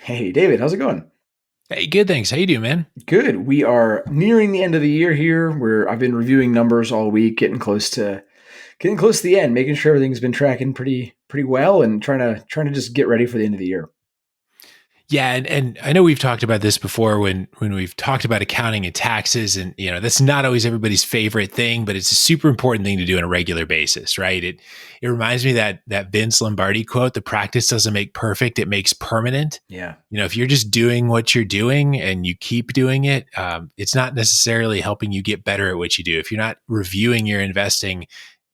Hey, David, how's it going? Hey, good, thanks. How you doing, man? Good. We are nearing the end of the year here. Where I've been reviewing numbers all week, getting close to the end, making sure everything's been tracking pretty well, and trying to just get ready for the end of the year. Yeah, and I know we've talked about this before when we've talked about accounting and taxes, and that's not always everybody's favorite thing, but it's a super important thing to do on a regular basis, right? It reminds me that Vince Lombardi quote: "The practice doesn't make perfect; it makes permanent." Yeah. If you're just doing what you're doing and you keep doing it, it's not necessarily helping you get better at what you do. If you're not reviewing your investing,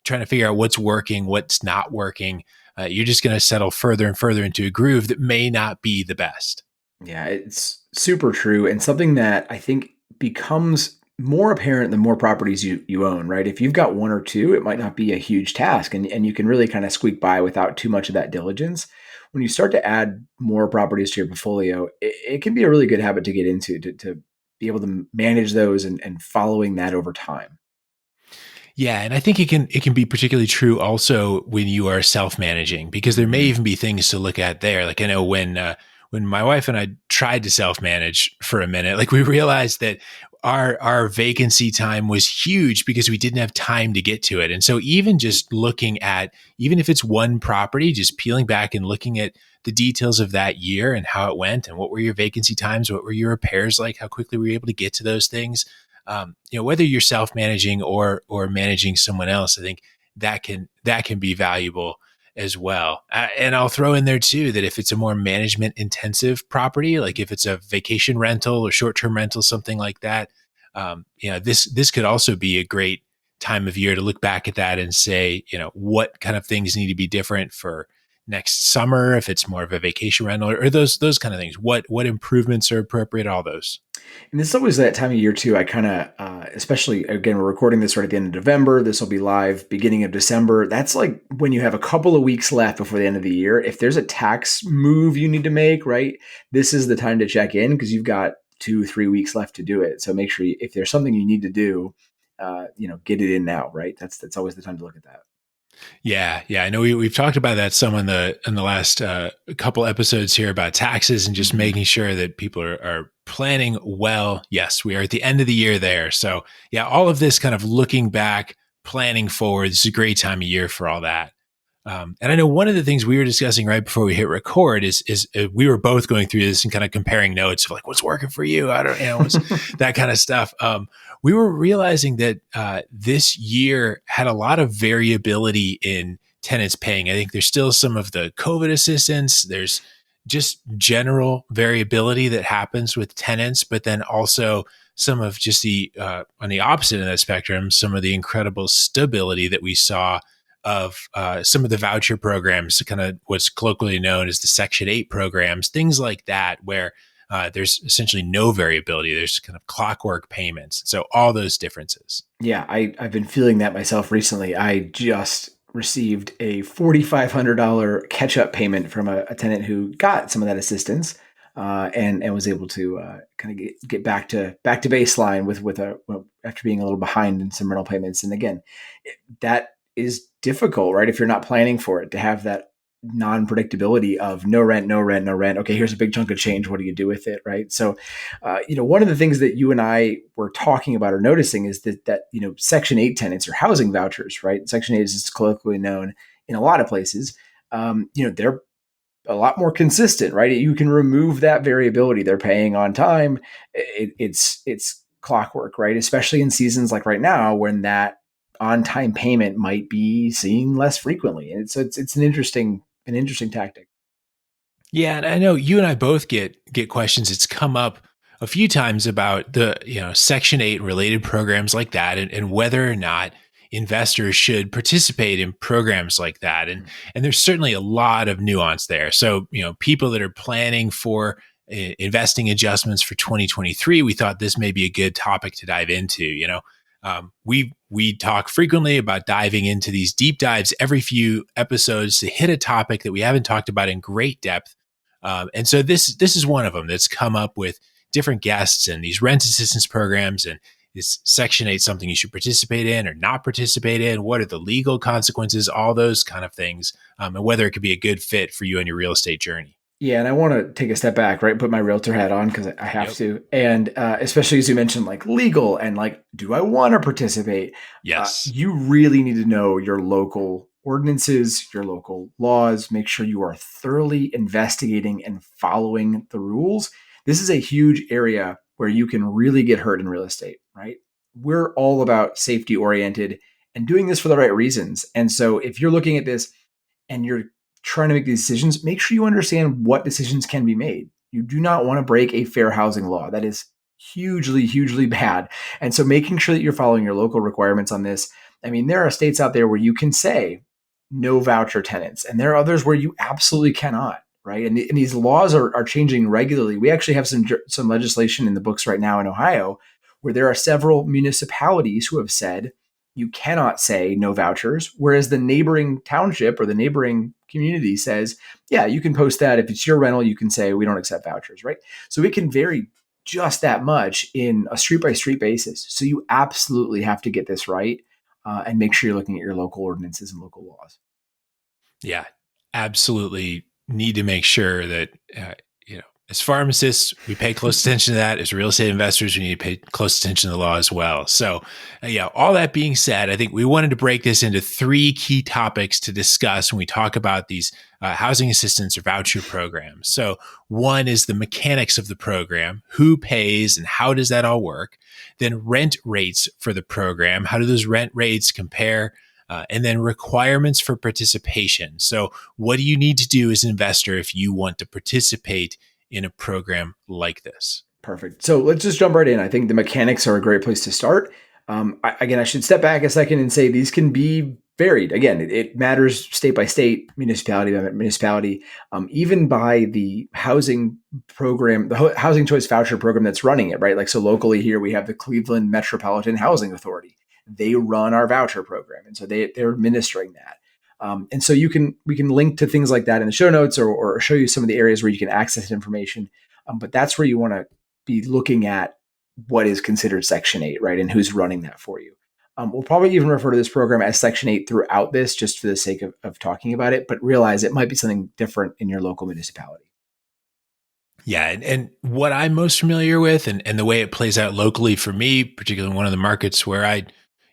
trying to figure out what's working, what's not working, you're just going to settle further and further into a groove that may not be the best. Yeah, it's super true, and something that I think becomes more apparent the more properties you own, right? If you've got one or two, it might not be a huge task, and you can really kind of squeak by without too much of that diligence. When you start to add more properties to your portfolio, it can be a really good habit to get into to be able to manage those and following that over time. Yeah, and I think it can be particularly true also when you are self-managing, because there may Mhm. even be things to look at there. Like I know when my wife and I tried to self-manage for a minute, like we realized that our vacancy time was huge because we didn't have time to get to it. And so even just looking at, even if it's one property, just peeling back and looking at the details of that year and how it went and what were your vacancy times, what were your repairs like, how quickly were you able to get to those things, whether you're self-managing or managing someone else, I think that can be valuable as well. And I'll throw in there too that if it's a more management intensive property, like if it's a vacation rental or short-term rental, something like that, this could also be a great time of year to look back at that and say, what kind of things need to be different for next summer if it's more of a vacation rental, or those kind of things. What improvements are appropriate? All those. And it's always that time of year too. I kind of, especially again, we're recording this right at the end of November. This will be live beginning of December. That's like when you have a couple of weeks left before the end of the year. If there's a tax move you need to make, right, this is the time to check in because you've got 2, 3 weeks left to do it. So make sure if there's something you need to do, get it in now, right? That's always the time to look at that. Yeah, yeah. I know we've talked about that some in the last couple episodes here about taxes and just Mhm. making sure that people are planning well. Yes, we are at the end of the year there. So yeah, all of this kind of looking back, planning forward. This is a great time of year for all that. And I know one of the things we were discussing right before we hit record is we were both going through this and kind of comparing notes of like what's working for you. I don't, what's that kind of stuff. We were realizing that this year had a lot of variability in tenants paying. I think there's still some of the COVID assistance. There's just general variability that happens with tenants, but then also some of just the on the opposite of that spectrum, some of the incredible stability that we saw of some of the voucher programs, kind of what's colloquially known as the Section 8 programs, things like that, where there's essentially no variability. There's kind of clockwork payments. So all those differences. Yeah, I've been feeling that myself recently. I just received a $4,500 catch up payment from a tenant who got some of that assistance, and was able to kind of get back to baseline with after being a little behind in some rental payments. And again, that is difficult, right? If you're not planning for it, to have that non-predictability of no rent, no rent, no rent. Okay, here's a big chunk of change. What do you do with it, right? So, one of the things that you and I were talking about or noticing is that Section 8 tenants or housing vouchers, right? Section 8 is colloquially known in a lot of places. They're a lot more consistent, right? You can remove that variability. They're paying on time. It's clockwork, right? Especially in seasons like right now when that on time payment might be seen less frequently. And it's an interesting tactic. Yeah, and I know you and I both get questions. It's come up a few times about the Section 8 related programs like that, and whether or not investors should participate in programs like that. And there's certainly a lot of nuance there. So people that are planning for investing adjustments for 2023, we thought this may be a good topic to dive into. We talk frequently about diving into these deep dives every few episodes to hit a topic that we haven't talked about in great depth, and so this is one of them that's come up with different guests and these rent assistance programs. And is Section 8 something you should participate in or not participate in? What are the legal consequences? All those kind of things, and whether it could be a good fit for you on your real estate journey. Yeah, and I want to take a step back, right? Put my realtor hat on because I have Yep. to, and especially as you mentioned, like legal and like, do I want to participate? Yes. You really need to know your local ordinances, your local laws. Make sure you are thoroughly investigating and following the rules. This is a huge area where you can really get hurt in real estate, right? We're all about safety oriented and doing this for the right reasons. And so, if you're looking at this and you're trying to make these decisions, make sure you understand what decisions can be made. You do not want to break a fair housing law. That is hugely, hugely bad. And so making sure that you're following your local requirements on this. I mean, there are states out there where you can say no voucher tenants, and there are others where you absolutely cannot. Right. And these laws are changing regularly. We actually have some legislation in the books right now in Ohio where there are several municipalities who have said you cannot say no vouchers, whereas the neighboring township or the neighboring community says, yeah, you can post that. If it's your rental, you can say we don't accept vouchers, right? So it can vary just that much in a street by street basis. So you absolutely have to get this right and make sure you're looking at your local ordinances and local laws. Yeah, absolutely need to make sure that, you know, as pharmacists, we pay close attention to that. As real estate investors, we need to pay close attention to the law as well. So, yeah, all that being said, I think we wanted to break this into three key topics to discuss when we talk about these housing assistance or voucher programs. So, one is the mechanics of the program, who pays and how does that all work? Then, rent rates for the program. How do those rent rates compare? And then requirements for participation. So, what do you need to do as an investor if you want to participate in a program like this? Perfect. So let's just jump right in. I think the mechanics are a great place to start. Again, I should step back a second and say these can be varied. Again, it matters state by state, municipality by municipality, even by the housing program, the housing choice voucher program that's running it, right? Like, so locally here, we have the Cleveland Metropolitan Housing Authority. They run our voucher program. And so they're administering that. And so we can link to things like that in the show notes or show you some of the areas where you can access information. But that's where you want to be looking at what is considered Section 8, right? And who's running that for you. We'll probably even refer to this program as Section 8 throughout this, just for the sake of talking about it, but realize it might be something different in your local municipality. Yeah. And what I'm most familiar with and the way it plays out locally for me, particularly in one of the markets where I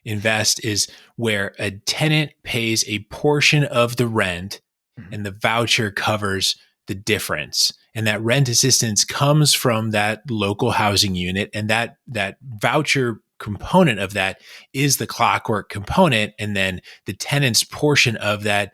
invest, is where a tenant pays a portion of the rent Mhm. and the voucher covers the difference. And that rent assistance comes from that local housing unit. And that voucher component of that is the clockwork component. And then the tenant's portion of that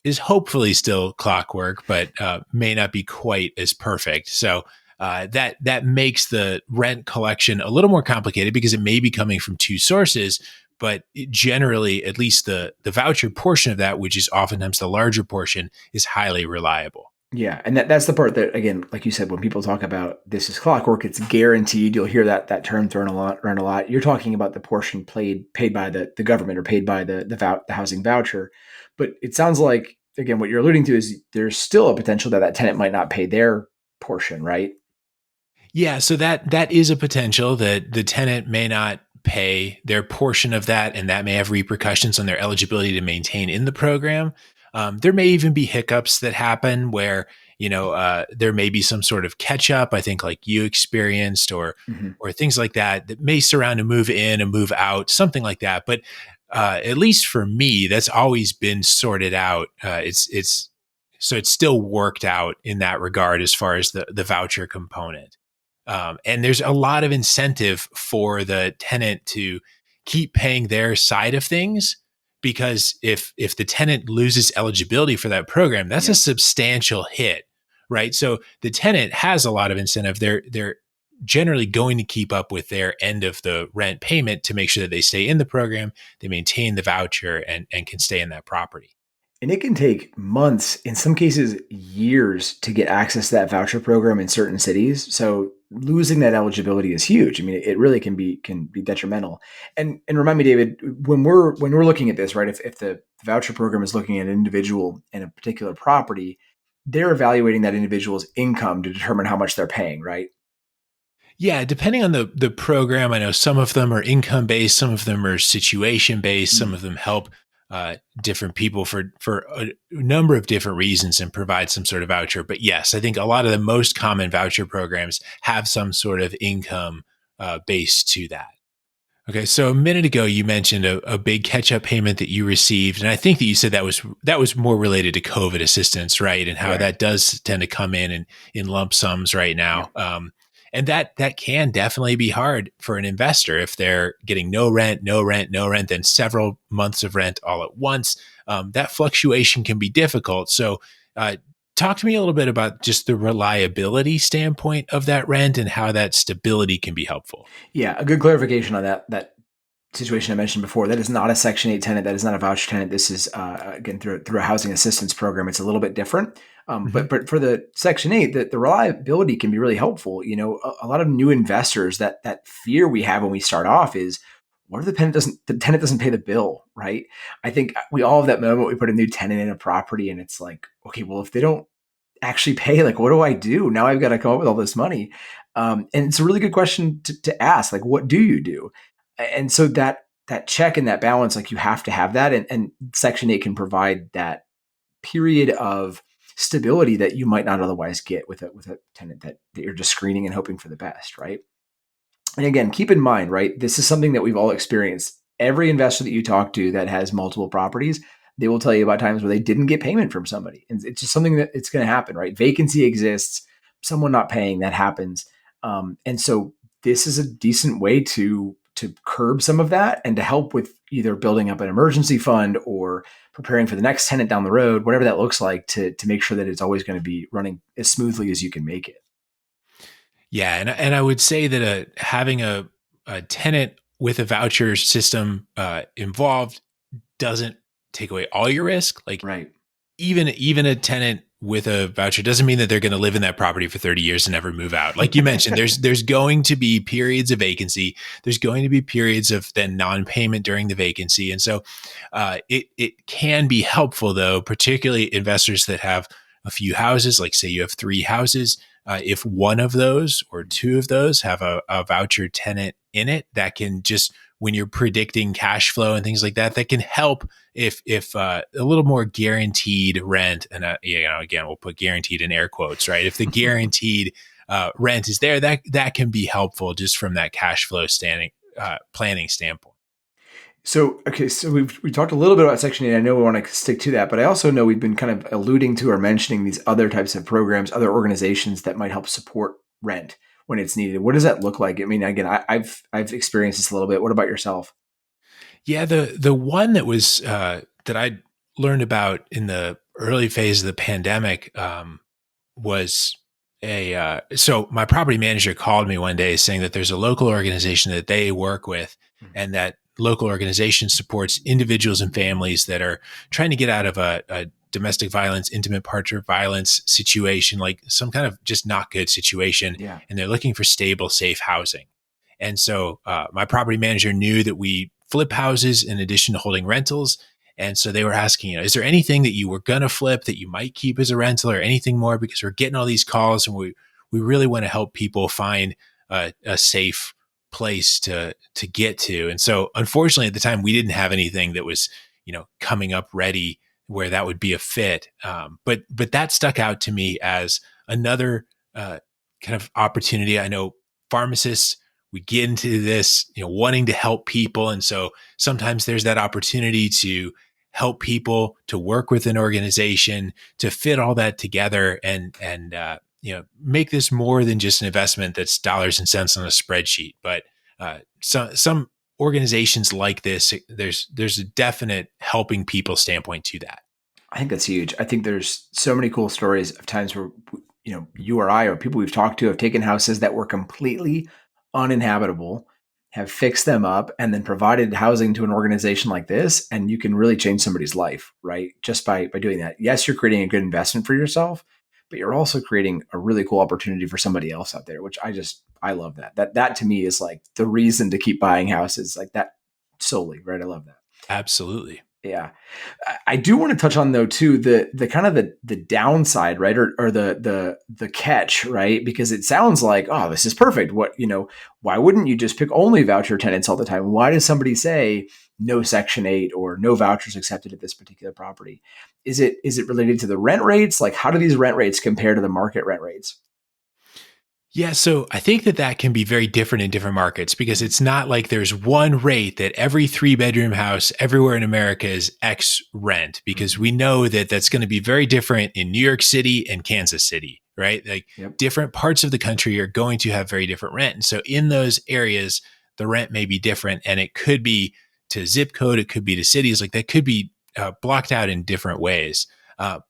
is hopefully still clockwork, but may not be quite as perfect. So that makes the rent collection a little more complicated because it may be coming from two sources. But generally, at least the voucher portion of that, which is oftentimes the larger portion, is highly reliable. Yeah, and that's the part that, again, like you said, when people talk about this is clockwork, it's guaranteed. You'll hear that term thrown around a lot. You're talking about the portion paid by the government or paid by the housing voucher. But it sounds like, again, what you're alluding to is there's still a potential that that tenant might not pay their portion, right? Yeah, so that is a potential that the tenant may not pay their portion of that, and that may have repercussions on their eligibility to maintain in the program. There may even be hiccups that happen where there may be some sort of catch up. I think like you experienced, Mhm. or things like that that may surround a move in, a move out, something like that. But at least for me, that's always been sorted out. It's still worked out in that regard as far as the voucher component. And there's a lot of incentive for the tenant to keep paying their side of things because if the tenant loses eligibility for that program, that's a Yep. substantial hit, right? So the tenant has a lot of incentive. They're generally going to keep up with their end of the rent payment to make sure that they stay in the program, they maintain the voucher, and can stay in that property. And it can take months, in some cases, years to get access to that voucher program in certain cities. So losing that eligibility is huge. I mean, it really can be detrimental. And remind me, David, when we're looking at this, right? If the voucher program is looking at an individual and a particular property, they're evaluating that individual's income to determine how much they're paying, right? Yeah, depending on the program, I know some of them are income based, some of them are situation based, some Mm. of them help different people for a number of different reasons and provide some sort of voucher. But yes, I think a lot of the most common voucher programs have some sort of income base to that. Okay, so a minute ago you mentioned a big catch-up payment that you received, and I think that you said that was more related to COVID assistance, right? And how Right. that does tend to come in lump sums right Yep. now, and that can definitely be hard for an investor if they're getting no rent, no rent, no rent, then several months of rent all at once. That fluctuation can be difficult. So, uh, talk to me a little bit about just the reliability standpoint of that rent and how that stability can be helpful. Yeah, a good clarification on that situation I mentioned before. That is not a Section 8 tenant. That is not a voucher tenant. This is again through a housing assistance program. It's a little bit different. Mhm. But for the Section 8, the reliability can be really helpful. You know, a lot of new investors, that fear we have when we start off is, what if the tenant doesn't pay the bill, right? I think we all have that moment we put a new tenant in a property and it's like, okay, well, if they don't actually pay, like, what do I do now? I've got to come up with all this money. And it's a really good question to ask, like, what do you do? And so that check and that balance, like, you have to have that, and Section 8 can provide that period of stability that you might not otherwise get with a tenant that you're just screening and hoping for the best, right? And again, keep in mind, right, this is something that we've all experienced. Every investor that you talk to that has multiple properties, they will tell you about times where they didn't get payment from somebody. And it's just something that it's going to happen, right? Vacancy exists, someone not paying, that happens. And so this is a decent way to curb some of that and to help with either building up an emergency fund or preparing for the next tenant down the road, whatever that looks like, to make sure that it's always going to be running as smoothly as you can make it. Yeah, and I would say that having a tenant with a voucher system involved doesn't take away all your risk. Like Right. even a tenant with a voucher doesn't mean that they're going to live in that property for 30 years and never move out. Like you mentioned, there's going to be periods of vacancy. There's going to be periods of then non-payment during the vacancy, and so it can be helpful though, particularly investors that have a few houses. Like say you have three houses. If one of those or two of those have a voucher tenant in it, that can just when you're predicting cash flow and things like that, that can help if a little more guaranteed rent, and again we'll put guaranteed in air quotes, right? If the guaranteed rent is there, that can be helpful just from that cash flow standing planning standpoint. So, okay, so we talked a little bit about Section 8. I know we want to stick to that, but I also know we've been kind of alluding to or mentioning these other types of programs, other organizations that might help support rent when it's needed. What does that look like? I mean, again, I've experienced this a little bit. What about yourself? Yeah, the one that was that I learned about in the early phase of the pandemic was a so my property manager called me one day saying that there's a local organization that they work with, and that local organization supports individuals and families that are trying to get out of a domestic violence, intimate partner violence situation, like some kind of just not good situation, Yeah. and they're looking for stable, safe housing. And so my property manager knew that we flip houses in addition to holding rentals. And so they were asking, is there anything that you were going to flip that you might keep as a rental or anything more? Because we're getting all these calls and we really want to help people find a safe place to get to. And so unfortunately at the time we didn't have anything that was, coming up ready where that would be a fit. But that stuck out to me as another kind of opportunity. I know pharmacists, we get into this, wanting to help people. And so sometimes there's that opportunity to help people, to work with an organization, to fit all that together and make this more than just an investment that's dollars and cents on a spreadsheet. But some organizations like this, there's a definite helping people standpoint to that. I think that's huge. I think there's so many cool stories of times where, you or I or people we've talked to have taken houses that were completely uninhabitable, have fixed them up, and then provided housing to an organization like this. And you can really change somebody's life, right? Just by doing that. Yes, you're creating a good investment for yourself, but you're also creating a really cool opportunity for somebody else out there, which I love that. That to me is like the reason to keep buying houses like that solely, right? I love that. Absolutely. Yeah. I do want to touch on though too the kind of the downside, right? Or the catch, right? Because it sounds like, oh, this is perfect. Why wouldn't you just pick only voucher tenants all the time? Why does somebody say no Section 8 or no vouchers accepted at this particular property? Is it related to the rent rates? Like how do these rent rates compare to the market rent rates? Yeah, so I think that can be very different in different markets because it's not like there's one rate that every 3 bedroom house everywhere in America is X rent, because Mhm. we know that that's going to be very different in New York City and Kansas City, right? Like Yep. different parts of the country are going to have very different rent. And so in those areas, the rent may be different, and it could be to zip code, it could be to cities, like that could be blocked out in different ways.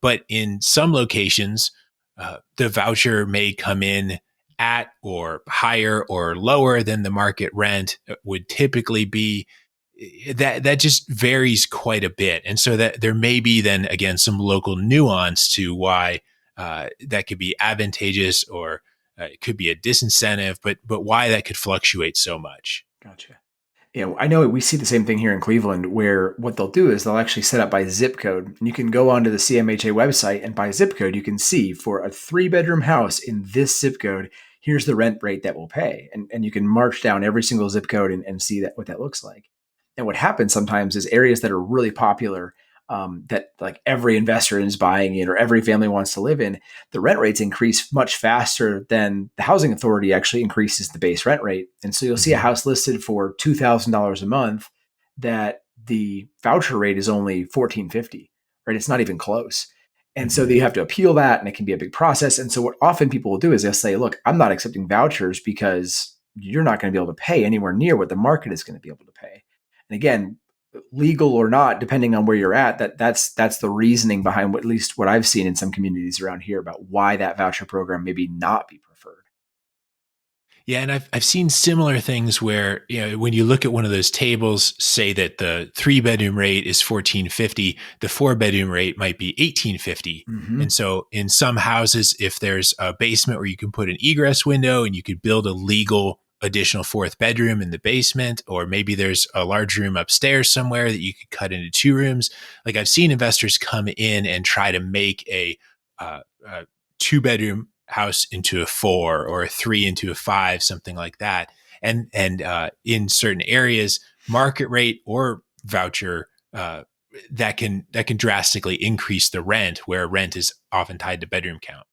But in some locations, the voucher may come in at or higher or lower than the market rent would typically be. That just varies quite a bit, and so that there may be then again some local nuance to why that could be advantageous, or it could be a disincentive, but why that could fluctuate so much. Gotcha. I know we see the same thing here in Cleveland, where what they'll do is they'll actually set up by zip code. And you can go onto the CMHA website, and by zip code, you can see for a 3 bedroom house in this zip code, here's the rent rate that we'll pay. And you can march down every single zip code and see what that looks like. And what happens sometimes is areas that are really popular, that like every investor is buying in or every family wants to live in, the rent rates increase much faster than the housing authority actually increases the base rent rate. And so you'll see a Mhm. house listed for $2,000 a month that the voucher rate is only 1450, right? It's not even close. And so Mhm. you have to appeal that, and it can be a big process. And so what often people will do is they'll say, look, I'm not accepting vouchers because you're not going to be able to pay anywhere near what the market is going to be able to pay. And again, legal or not, depending on where you're at, that's the reasoning behind at least what I've seen in some communities around here about why that voucher program maybe not be preferred. Yeah, and I've seen similar things where, when you look at one of those tables, say that the 3 bedroom rate is 1450, the 4 bedroom rate might be 1850. Mm-hmm. And so in some houses, if there's a basement where you can put an egress window and you could build a legal additional fourth bedroom in the basement, or maybe there's a large room upstairs somewhere that you could cut into 2 rooms. Like I've seen investors come in and try to make a 2 bedroom house into a 4, or a 3 into a 5, something like that. And in certain areas, market rate or voucher, that can drastically increase the rent, where rent is often tied to bedroom count.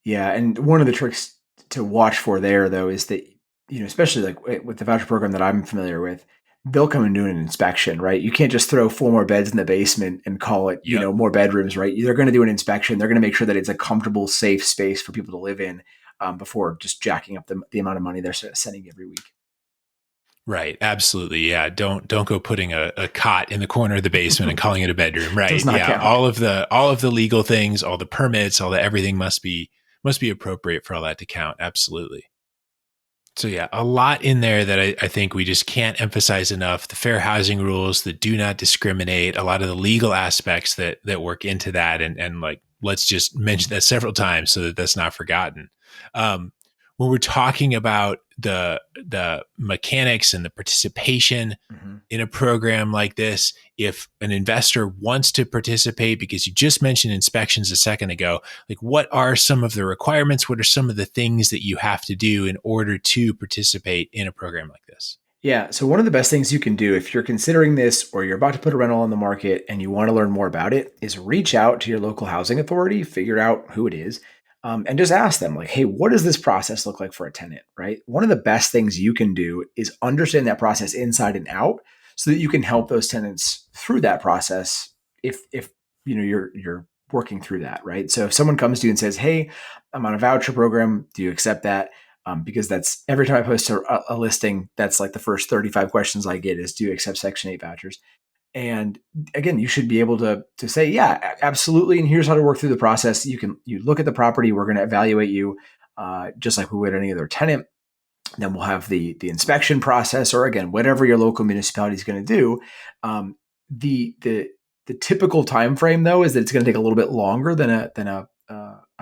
Yeah, and one of the tricks to watch for there, though, is that especially like with the voucher program that I'm familiar with, they'll come and do an inspection, right? You can't just throw 4 more beds in the basement and call it, Yep. more bedrooms, right? They're going to do an inspection. They're going to make sure that it's a comfortable, safe space for people to live in, before just jacking up the amount of money they're sending every week. Right. Absolutely. Yeah. Don't go putting a cot in the corner of the basement and calling it a bedroom. Does Right. not Yeah. count. All of the legal things, all the permits, all the everything must be appropriate for all that to count. Absolutely. So yeah, a lot in there that I think we just can't emphasize enough. The fair housing rules, the do not discriminate, a lot of the legal aspects that work into that, and like let's just mention that several times so that that's not forgotten. Um, when we're talking about the mechanics and the participation Mhm. in a program like this, if an investor wants to participate, because you just mentioned inspections a second ago, like what are some of the requirements? What are some of the things that you have to do in order to participate in a program like this? Yeah. So one of the best things you can do if you're considering this or you're about to put a rental on the market and you want to learn more about it is reach out to your local housing authority, figure out who it is, and just ask them like, hey, what does this process look like for a tenant? Right. One of the best things you can do is understand that process inside and out so that you can help those tenants through that process if you're working through that. Right. So if someone comes to you and says, hey, I'm on a voucher program, do you accept that? Because that's every time I post a listing, that's like the first 35 questions I get is, do you accept Section 8 vouchers? And again, you should be able to say, yeah, absolutely. And here's how to work through the process. You look at the property. We're going to evaluate you, just like we would any other tenant. Then we'll have the inspection process, or again, whatever your local municipality is going to do. Um, the typical time frame though is that it's going to take a little bit longer than a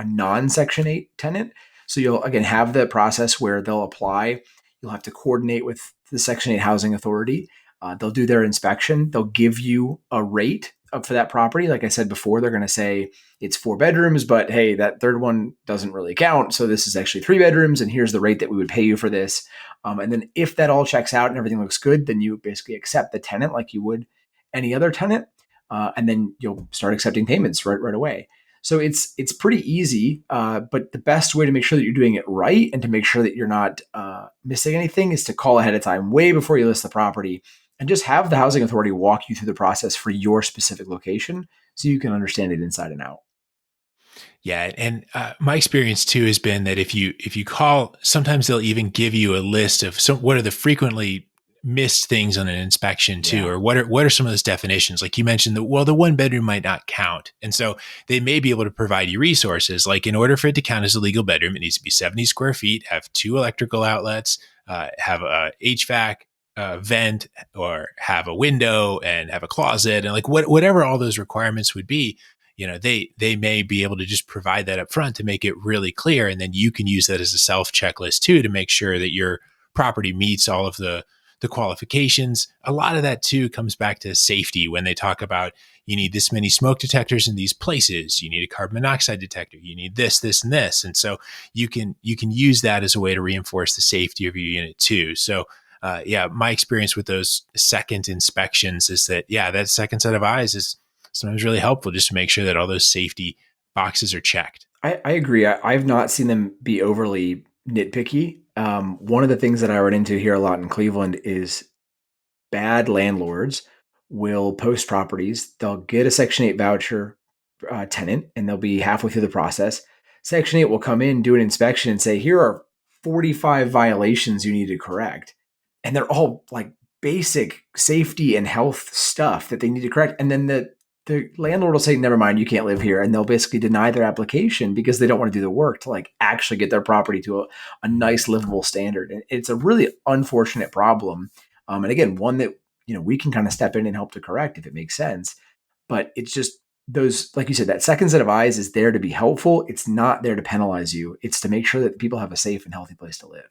non Section 8 tenant. So you'll again have the process where they'll apply. You'll have to coordinate with the Section 8 housing authority. They'll do their inspection. They'll give you a rate for that property. Like I said before, they're going to say it's 4 bedrooms, but hey, that third one doesn't really count. So this is actually 3 bedrooms, and here's the rate that we would pay you for this. And then if that all checks out and everything looks good, then you basically accept the tenant like you would any other tenant. And then you'll start accepting payments right away. So it's pretty easy, but the best way to make sure that you're doing it right and to make sure that you're not missing anything is to call ahead of time, way before you list the property, and just have the housing authority walk you through the process for your specific location so you can understand it inside and out. Yeah, and my experience too has been that if you call, sometimes they'll even give you a list of what are the frequently missed things on an inspection too, or what are some of those definitions? Like you mentioned, the 1 bedroom might not count, and so they may be able to provide you resources. Like in order for it to count as a legal bedroom, it needs to be 70 square feet, have 2 electrical outlets, have a HVAC vent, or have a window and have a closet, and like whatever all those requirements would be. They may be able to just provide that up front to make it really clear. And then you can use that as a self checklist too, to make sure that your property meets all of the qualifications. A lot of that too comes back to safety when they talk about you need this many smoke detectors in these places, you need a carbon monoxide detector, you need this, and this. And so you can use that as a way to reinforce the safety of your unit too. So my experience with those second inspections is that, that second set of eyes is sometimes really helpful just to make sure that all those safety boxes are checked. I agree. I've not seen them be overly nitpicky. One of the things that I run into here a lot in Cleveland is bad landlords will post properties. They'll get a Section 8 voucher tenant, and they'll be halfway through the process. Section 8 will come in, do an inspection, and say, here are 45 violations you need to correct. And they're all like basic safety and health stuff that they need to correct. And then the landlord will say, never mind, you can't live here. And they'll basically deny their application because they don't want to do the work to like actually get their property to a nice livable standard. And it's a really unfortunate problem. And again, one that, we can kind of step in and help to correct if it makes sense. But it's just those, like you said, that second set of eyes is there to be helpful. It's not there to penalize you. It's to make sure that people have a safe and healthy place to live.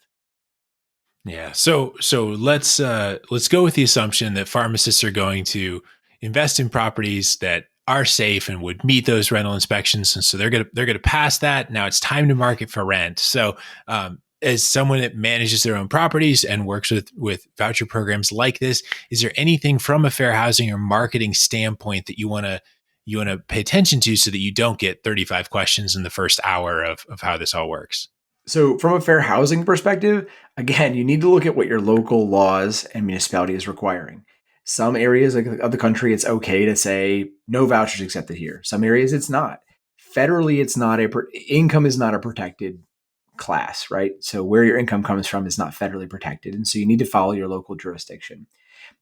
Yeah. So let's go with the assumption that pharmacists are going to invest in properties that are safe and would meet those rental inspections, and so they're gonna pass that. Now it's time to market for rent. So as someone that manages their own properties and works with voucher programs like this, is there anything from a fair housing or marketing standpoint that you want to pay attention to so that you don't get 35 questions in the first hour of how this all works? So from a fair housing perspective, again, you need to look at what your local laws and municipality is requiring. Some areas of the country, it's okay to say no vouchers accepted here. Some areas it's not. Federally, it's not income is not a protected class, right? So where your income comes from is not federally protected. And so you need to follow your local jurisdiction.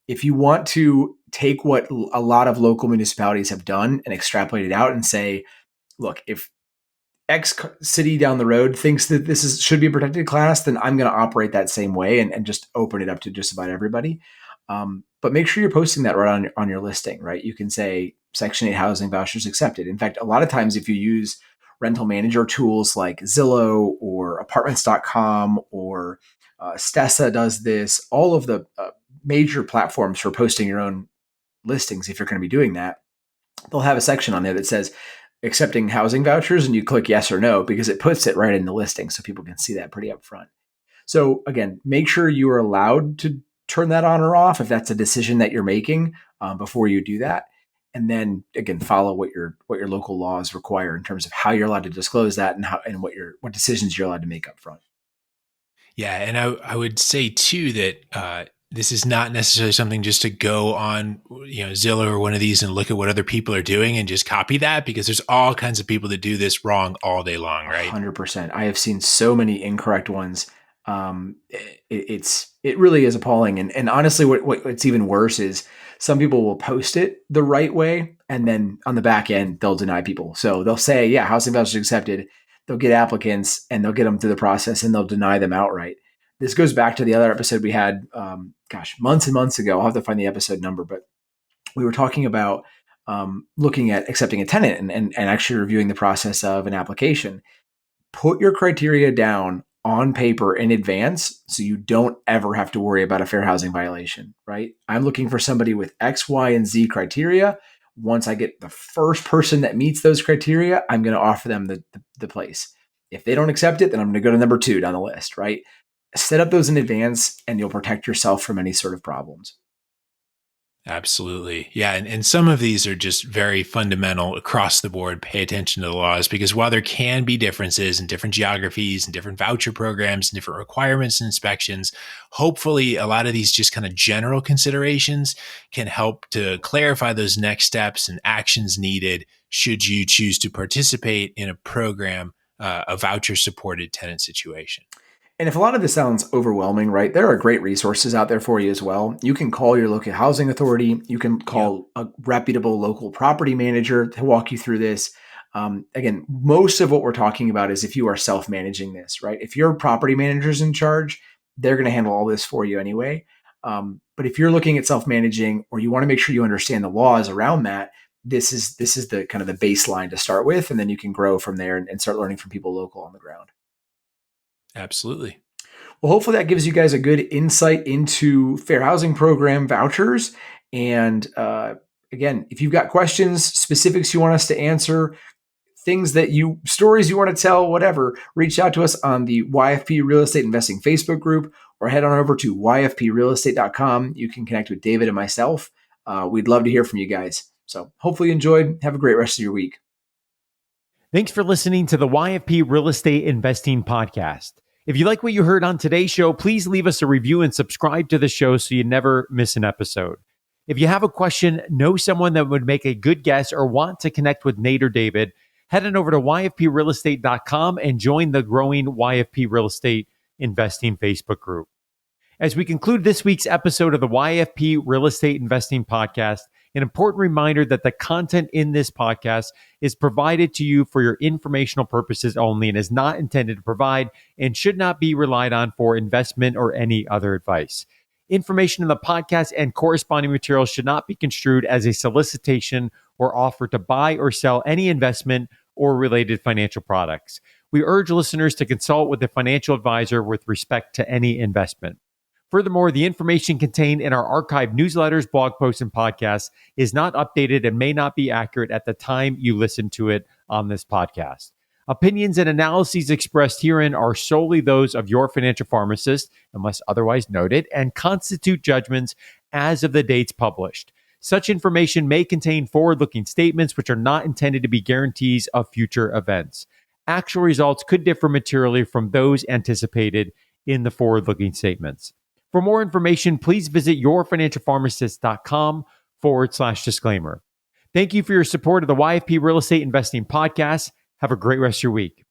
If you want to take what a lot of local municipalities have done and extrapolate it out and say, look, if X city down the road thinks that this should be a protected class, then I'm going to operate that same way and just open it up to just about everybody. But make sure you're posting that right on your listing, right? You can say Section 8 housing vouchers accepted. In fact, a lot of times if you use rental manager tools like Zillow or apartments.com or Stessa does this, all of the major platforms for posting your own listings, if you're going to be doing that, they'll have a section on there that says accepting housing vouchers, and you click yes or no because it puts it right in the listing so people can see that pretty upfront. So again, make sure you are allowed to turn that on or off if that's a decision that you're making before you do that. And then again, follow what your local laws require in terms of how you're allowed to disclose that and what decisions you're allowed to make up front. Yeah, and I would say too that this is not necessarily something just to go on, Zillow or one of these and look at what other people are doing and just copy that, because there's all kinds of people that do this wrong all day long, right? 100%. I have seen so many incorrect ones. It really is appalling. And honestly, what's even worse is some people will post it the right way, and then on the back end, they'll deny people. So they'll say, yeah, housing vouchers accepted. They'll get applicants and they'll get them through the process and they'll deny them outright. This goes back to the other episode we had, months and months ago. I'll have to find the episode number, but we were talking about looking at accepting a tenant and actually reviewing the process of an application. Put your criteria down on paper in advance so you don't ever have to worry about a fair housing violation, right? I'm looking for somebody with X, Y, and Z criteria. Once I get the first person that meets those criteria, I'm going to offer them the place. If they don't accept it, then I'm going to go to number 2 down the list, right? Set up those in advance and you'll protect yourself from any sort of problems. Absolutely. Yeah. And some of these are just very fundamental across the board. Pay attention to the laws, because while there can be differences in different geographies and different voucher programs and different requirements and inspections, hopefully a lot of these just kind of general considerations can help to clarify those next steps and actions needed should you choose to participate in a program, a voucher supported tenant situation. And if a lot of this sounds overwhelming, right, there are great resources out there for you as well. You can call your local housing authority. You can call a reputable local property manager to walk you through this. Again, most of what we're talking about is if you are self-managing this, right? If your property manager's in charge, they're going to handle all this for you anyway. But if you're looking at self-managing, or you want to make sure you understand the laws around that, this is the kind of the baseline to start with, and then you can grow from there and start learning from people local on the ground. Absolutely. Well, hopefully that gives you guys a good insight into Fair Housing Program vouchers. And again, if you've got questions, specifics you want us to answer, stories you want to tell, whatever, reach out to us on the YFP Real Estate Investing Facebook group, or head on over to yfprealestate.com. You can connect with David and myself. We'd love to hear from you guys. So hopefully you enjoyed. Have a great rest of your week. Thanks for listening to the YFP Real Estate Investing Podcast. If you like what you heard on today's show, please leave us a review and subscribe to the show so you never miss an episode. If you have a question, know someone that would make a good guest, or want to connect with Nate or David, head on over to yfprealestate.com and join the growing YFP Real Estate Investing Facebook group. As we conclude this week's episode of the YFP Real Estate Investing Podcast, an important reminder that the content in this podcast is provided to you for your informational purposes only and is not intended to provide and should not be relied on for investment or any other advice. Information in the podcast and corresponding materials should not be construed as a solicitation or offer to buy or sell any investment or related financial products. We urge listeners to consult with a financial advisor with respect to any investment. Furthermore, the information contained in our archived newsletters, blog posts, and podcasts is not updated and may not be accurate at the time you listen to it on this podcast. Opinions and analyses expressed herein are solely those of your financial pharmacist, unless otherwise noted, and constitute judgments as of the dates published. Such information may contain forward-looking statements which are not intended to be guarantees of future events. Actual results could differ materially from those anticipated in the forward-looking statements. For more information, please visit yourfinancialpharmacist.com/disclaimer. Thank you for your support of the YFP Real Estate Investing Podcast. Have a great rest of your week.